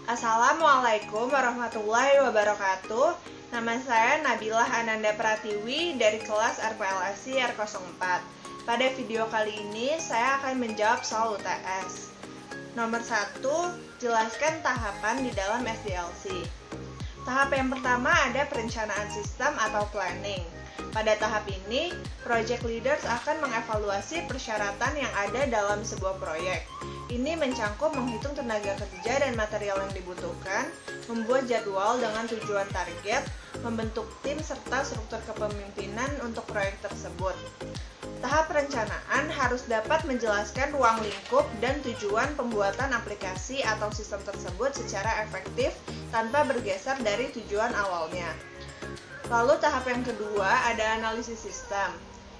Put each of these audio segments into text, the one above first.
Assalamualaikum warahmatullahi wabarakatuh. Nama saya Nabilah Ananda Pratiwi dari kelas RPLSI R04. Pada video kali ini saya akan menjawab soal UTS. Nomor 1, jelaskan tahapan di dalam SDLC. Tahap yang pertama ada perencanaan sistem atau planning. Pada tahap ini, project leaders akan mengevaluasi persyaratan yang ada dalam sebuah proyek. Ini mencangkup menghitung tenaga kerja dan material yang dibutuhkan, membuat jadwal dengan tujuan target, membentuk tim serta struktur kepemimpinan untuk proyek tersebut. Tahap perencanaan harus dapat menjelaskan ruang lingkup dan tujuan pembuatan aplikasi atau sistem tersebut secara efektif tanpa bergeser dari tujuan awalnya. Lalu tahap yang kedua ada analisis sistem.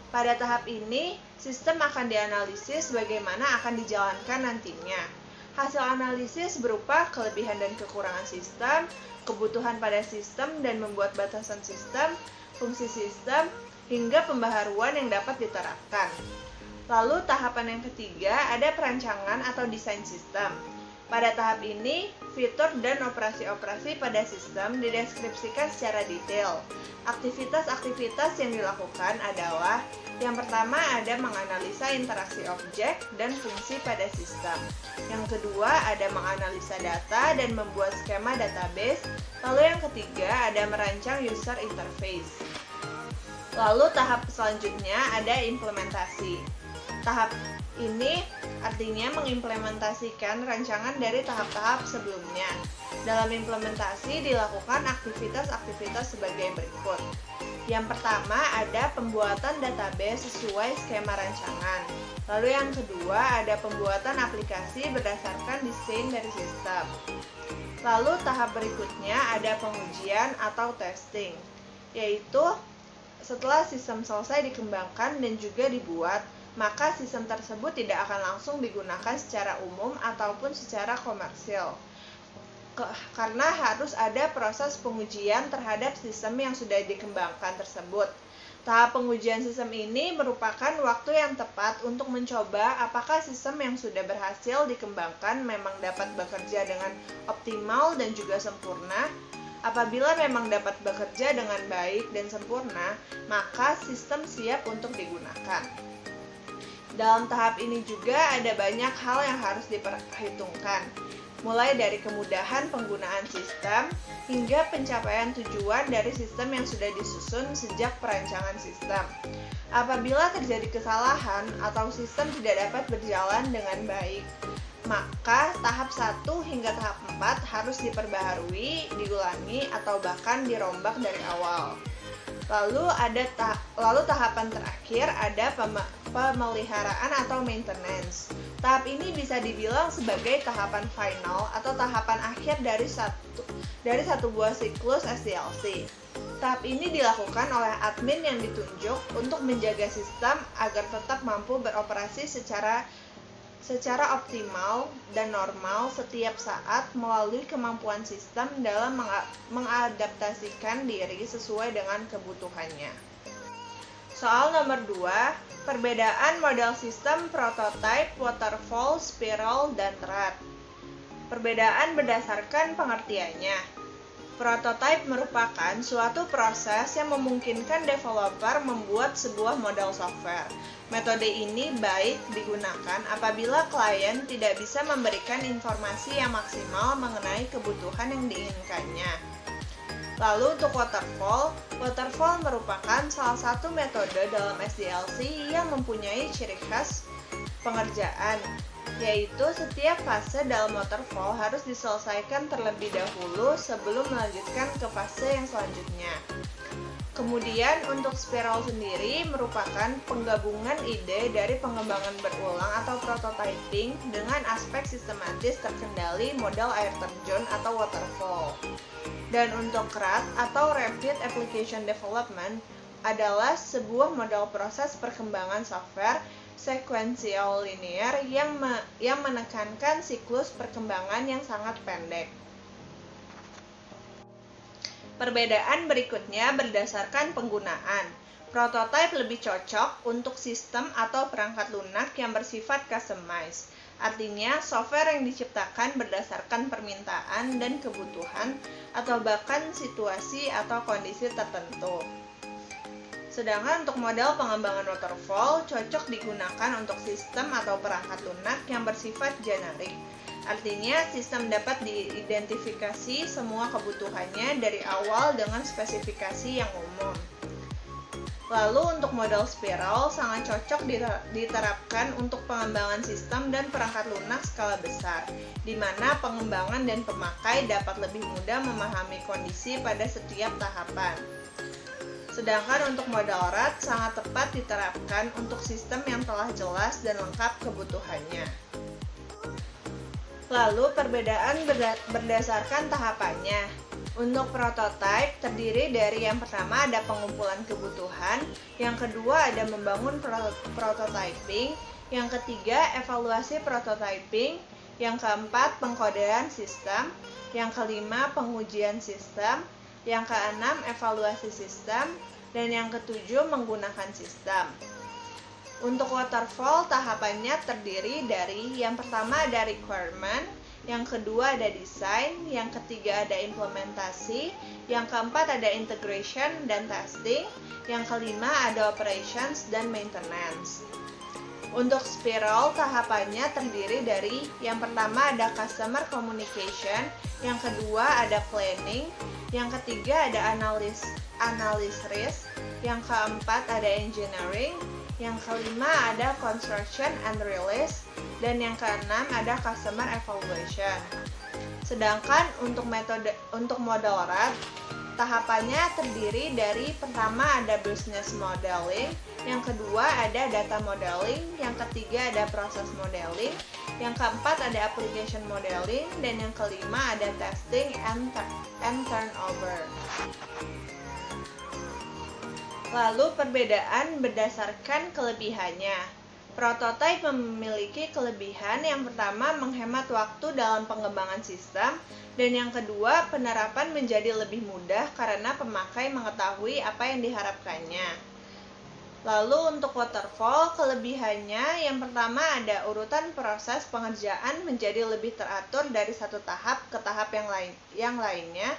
Pada tahap ini, sistem akan dianalisis bagaimana akan dijalankan nantinya. Hasil analisis berupa kelebihan dan kekurangan sistem, kebutuhan pada sistem dan membuat batasan sistem, fungsi sistem, hingga pembaharuan yang dapat diterapkan. Lalu tahapan yang ketiga ada perancangan atau desain sistem. Pada tahap ini, fitur dan operasi-operasi pada sistem dideskripsikan secara detail. Aktivitas-aktivitas yang dilakukan adalah yang pertama ada menganalisa interaksi objek dan fungsi pada sistem. Yang kedua ada menganalisa data dan membuat skema database. Lalu yang ketiga ada merancang user interface. Lalu tahap selanjutnya ada implementasi. Tahap ini artinya mengimplementasikan rancangan dari tahap-tahap sebelumnya. Dalam implementasi dilakukan aktivitas-aktivitas sebagai berikut. Yang pertama ada pembuatan database sesuai skema rancangan. Lalu yang kedua ada pembuatan aplikasi berdasarkan desain dari sistem. Lalu tahap berikutnya ada pengujian atau testing, yaitu setelah sistem selesai dikembangkan dan juga dibuat, maka sistem tersebut tidak akan langsung digunakan secara umum ataupun secara komersil. Karena harus ada proses pengujian terhadap sistem yang sudah dikembangkan tersebut. Tahap pengujian sistem ini merupakan waktu yang tepat untuk mencoba apakah sistem yang sudah berhasil dikembangkan memang dapat bekerja dengan optimal dan juga sempurna. Apabila memang dapat bekerja dengan baik dan sempurna, maka sistem siap untuk digunakan. Dalam tahap ini juga ada banyak hal yang harus diperhitungkan, mulai dari kemudahan penggunaan sistem hingga pencapaian tujuan dari sistem yang sudah disusun sejak perancangan sistem. Apabila terjadi kesalahan atau sistem tidak dapat berjalan dengan baik, maka tahap 1 hingga tahap 4 harus diperbaharui, diulangi, atau bahkan dirombak dari awal. Lalu tahapan terakhir ada pemeliharaan atau maintenance. Tahap ini bisa dibilang sebagai tahapan final atau tahapan akhir dari satu buah siklus SDLC. Tahap ini dilakukan oleh admin yang ditunjuk untuk menjaga sistem agar tetap mampu beroperasi secara optimal dan normal setiap saat melalui kemampuan sistem dalam mengadaptasikan diri sesuai dengan kebutuhannya. Soal nomor 2, perbedaan model sistem prototype, waterfall, spiral, dan rat. Perbedaan berdasarkan pengertiannya. Prototype merupakan suatu proses yang memungkinkan developer membuat sebuah model software. Metode ini baik digunakan apabila klien tidak bisa memberikan informasi yang maksimal mengenai kebutuhan yang diinginkannya. Lalu untuk waterfall merupakan salah satu metode dalam SDLC yang mempunyai ciri khas pengerjaan, yaitu setiap fase dalam waterfall harus diselesaikan terlebih dahulu sebelum melanjutkan ke fase yang selanjutnya. Kemudian untuk spiral sendiri merupakan penggabungan ide dari pengembangan berulang atau prototyping dengan aspek sistematis terkendali model air terjun atau waterfall. Dan untuk RAD atau Rapid Application Development adalah sebuah model proses perkembangan software sekuensial linear yang menekankan siklus perkembangan yang sangat pendek. Perbedaan berikutnya berdasarkan penggunaan. Prototype lebih cocok untuk sistem atau perangkat lunak yang bersifat customized. Artinya, software yang diciptakan berdasarkan permintaan dan kebutuhan atau bahkan situasi atau kondisi tertentu. Sedangkan untuk model pengembangan waterfall cocok digunakan untuk sistem atau perangkat lunak yang bersifat generik. Artinya, sistem dapat diidentifikasi semua kebutuhannya dari awal dengan spesifikasi yang umum. Lalu untuk model spiral sangat cocok diterapkan untuk pengembangan sistem dan perangkat lunak skala besar, di mana pengembangan dan pemakai dapat lebih mudah memahami kondisi pada setiap tahapan. Sedangkan untuk model RAD sangat tepat diterapkan untuk sistem yang telah jelas dan lengkap kebutuhannya. Lalu perbedaan berdasarkan tahapannya. Untuk prototype terdiri dari yang pertama ada pengumpulan kebutuhan, yang kedua ada membangun prototyping, yang ketiga evaluasi prototyping, yang keempat pengkodean sistem, yang kelima pengujian sistem, yang keenam evaluasi sistem, dan yang ketujuh menggunakan sistem. Untuk waterfall tahapannya terdiri dari yang pertama ada requirement, yang kedua ada desain, yang ketiga ada implementasi, yang keempat ada integration dan testing, yang kelima ada operations dan maintenance. Untuk spiral tahapannya terdiri dari yang pertama ada customer communication, yang kedua ada planning, yang ketiga ada analysis risk, yang keempat ada engineering, yang kelima ada construction and release, dan yang keenam ada customer evaluation. Sedangkan untuk model RAD, tahapannya terdiri dari pertama ada business modeling, yang kedua ada data modeling, yang ketiga ada process modeling, yang keempat ada application modeling, dan yang kelima ada testing and turnover. Lalu perbedaan berdasarkan kelebihannya. Prototype memiliki kelebihan yang pertama menghemat waktu dalam pengembangan sistem, dan yang kedua penerapan menjadi lebih mudah karena pemakai mengetahui apa yang diharapkannya. Lalu untuk waterfall kelebihannya yang pertama ada urutan proses pengerjaan menjadi lebih teratur dari satu tahap ke tahap yang lainnya.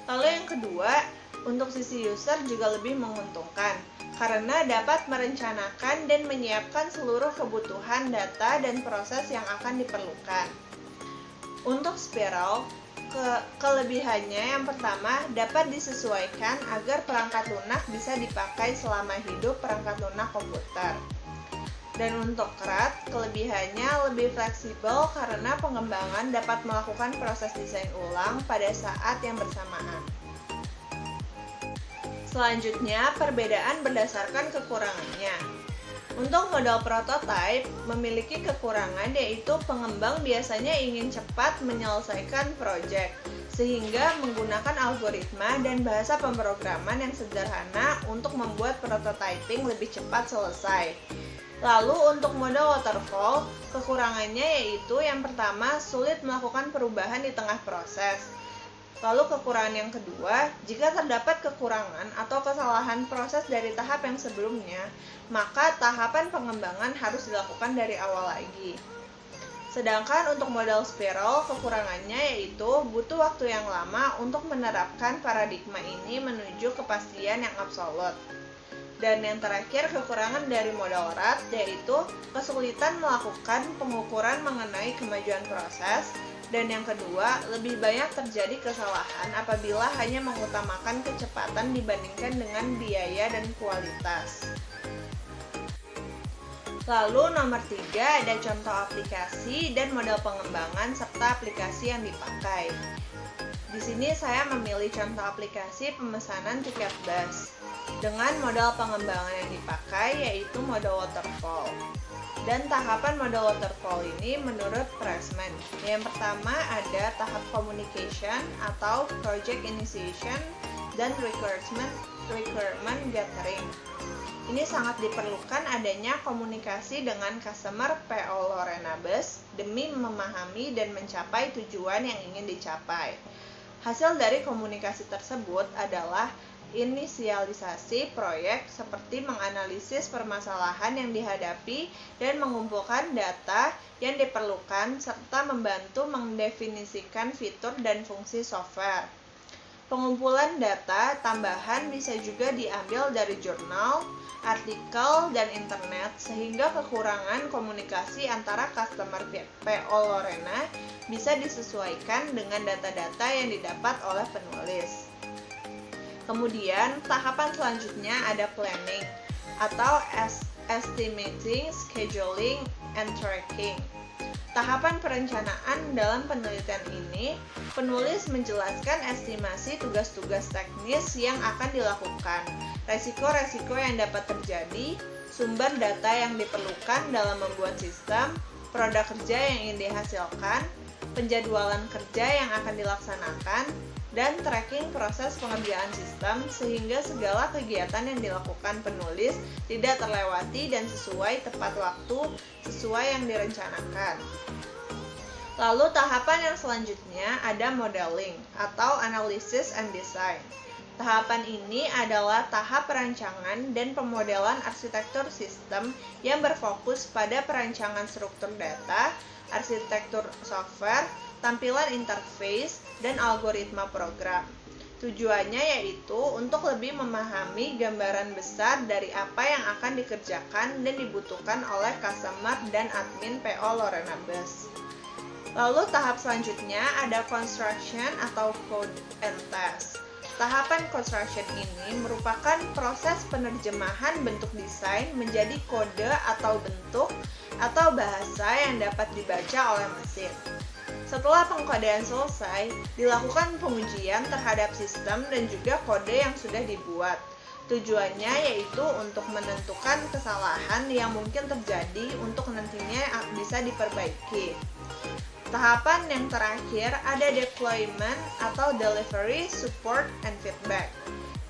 Lalu yang kedua, untuk sisi user juga lebih menguntungkan karena dapat merencanakan dan menyiapkan seluruh kebutuhan data dan proses yang akan diperlukan. Untuk spiral, kelebihannya yang pertama dapat disesuaikan agar perangkat lunak bisa dipakai selama hidup perangkat lunak komputer. Dan untuk RAD, kelebihannya lebih fleksibel karena pengembangan dapat melakukan proses desain ulang pada saat yang bersamaan. Selanjutnya, perbedaan berdasarkan kekurangannya. Untuk model prototype memiliki kekurangan yaitu pengembang biasanya ingin cepat menyelesaikan proyek, sehingga menggunakan algoritma dan bahasa pemrograman yang sederhana untuk membuat prototyping lebih cepat selesai. Lalu untuk model waterfall, kekurangannya yaitu yang pertama sulit melakukan perubahan di tengah proses. Lalu kekurangan yang kedua, jika terdapat kekurangan atau kesalahan proses dari tahap yang sebelumnya, maka tahapan pengembangan harus dilakukan dari awal lagi. Sedangkan untuk model spiral, kekurangannya yaitu butuh waktu yang lama untuk menerapkan paradigma ini menuju kepastian yang absolut. Dan yang terakhir, kekurangan dari model RAD yaitu kesulitan melakukan pengukuran mengenai kemajuan proses. Dan yang kedua, lebih banyak terjadi kesalahan apabila hanya mengutamakan kecepatan dibandingkan dengan biaya dan kualitas. Lalu nomor 3 ada contoh aplikasi dan model pengembangan serta aplikasi yang dipakai. Di sini saya memilih contoh aplikasi pemesanan tiket bus dengan model pengembangan yang dipakai yaitu model waterfall. Dan tahapan model waterfall ini menurut Pressman. Yang pertama ada tahap communication atau project initiation dan requirement gathering. Ini sangat diperlukan adanya komunikasi dengan customer PO Lorena Bus demi memahami dan mencapai tujuan yang ingin dicapai. Hasil dari komunikasi tersebut adalah inisialisasi proyek seperti menganalisis permasalahan yang dihadapi dan mengumpulkan data yang diperlukan serta membantu mendefinisikan fitur dan fungsi software. Pengumpulan data tambahan bisa juga diambil dari jurnal, artikel, dan internet sehingga kekurangan komunikasi antara customer PO Lorena bisa disesuaikan dengan data-data yang didapat oleh penulis. Kemudian, tahapan selanjutnya ada planning atau estimating, scheduling, and tracking. Tahapan perencanaan dalam penelitian ini, penulis menjelaskan estimasi tugas-tugas teknis yang akan dilakukan, resiko-resiko yang dapat terjadi, sumber data yang diperlukan dalam membuat sistem, produk kerja yang ingin dihasilkan, penjadwalan kerja yang akan dilaksanakan, dan tracking proses pengerjaan sistem sehingga segala kegiatan yang dilakukan penulis tidak terlewati dan sesuai tepat waktu sesuai yang direncanakan. Lalu tahapan yang selanjutnya ada modeling atau analysis and design. Tahapan ini adalah tahap perancangan dan pemodelan arsitektur sistem yang berfokus pada perancangan struktur data, arsitektur software, tampilan interface, dan algoritma program. Tujuannya yaitu untuk lebih memahami gambaran besar dari apa yang akan dikerjakan dan dibutuhkan oleh customer dan admin PO Lorena Bus. Lalu tahap selanjutnya ada construction atau code and test. Tahapan construction ini merupakan proses penerjemahan bentuk desain menjadi kode atau bentuk atau bahasa yang dapat dibaca oleh mesin. Setelah pengkodean selesai, dilakukan pengujian terhadap sistem dan juga kode yang sudah dibuat. Tujuannya yaitu untuk menentukan kesalahan yang mungkin terjadi untuk nantinya bisa diperbaiki. Tahapan yang terakhir ada deployment atau delivery, support, and feedback.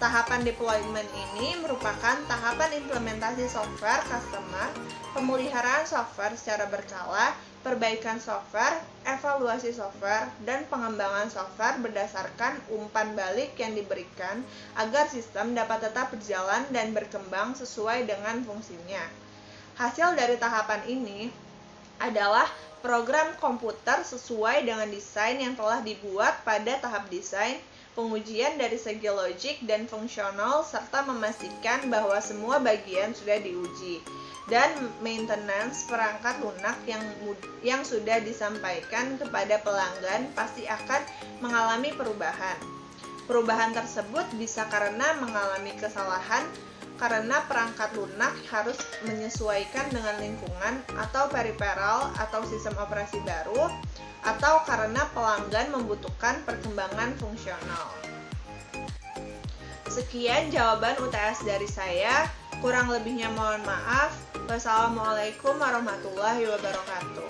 Tahapan deployment ini merupakan tahapan implementasi software customer, pemeliharaan software secara berkala, perbaikan software, evaluasi software, dan pengembangan software berdasarkan umpan balik yang diberikan agar sistem dapat tetap berjalan dan berkembang sesuai dengan fungsinya. Hasil dari tahapan ini adalah program komputer sesuai dengan desain yang telah dibuat pada tahap desain, pengujian dari segi logik dan fungsional, serta memastikan bahwa semua bagian sudah diuji, dan maintenance perangkat lunak yang sudah disampaikan kepada pelanggan pasti akan mengalami perubahan. Perubahan tersebut bisa karena mengalami kesalahan, karena perangkat lunak harus menyesuaikan dengan lingkungan atau peripheral atau sistem operasi baru, atau karena pelanggan membutuhkan perkembangan fungsional. Sekian jawaban UTS dari saya, kurang lebihnya mohon maaf. Wassalamualaikum warahmatullahi wabarakatuh.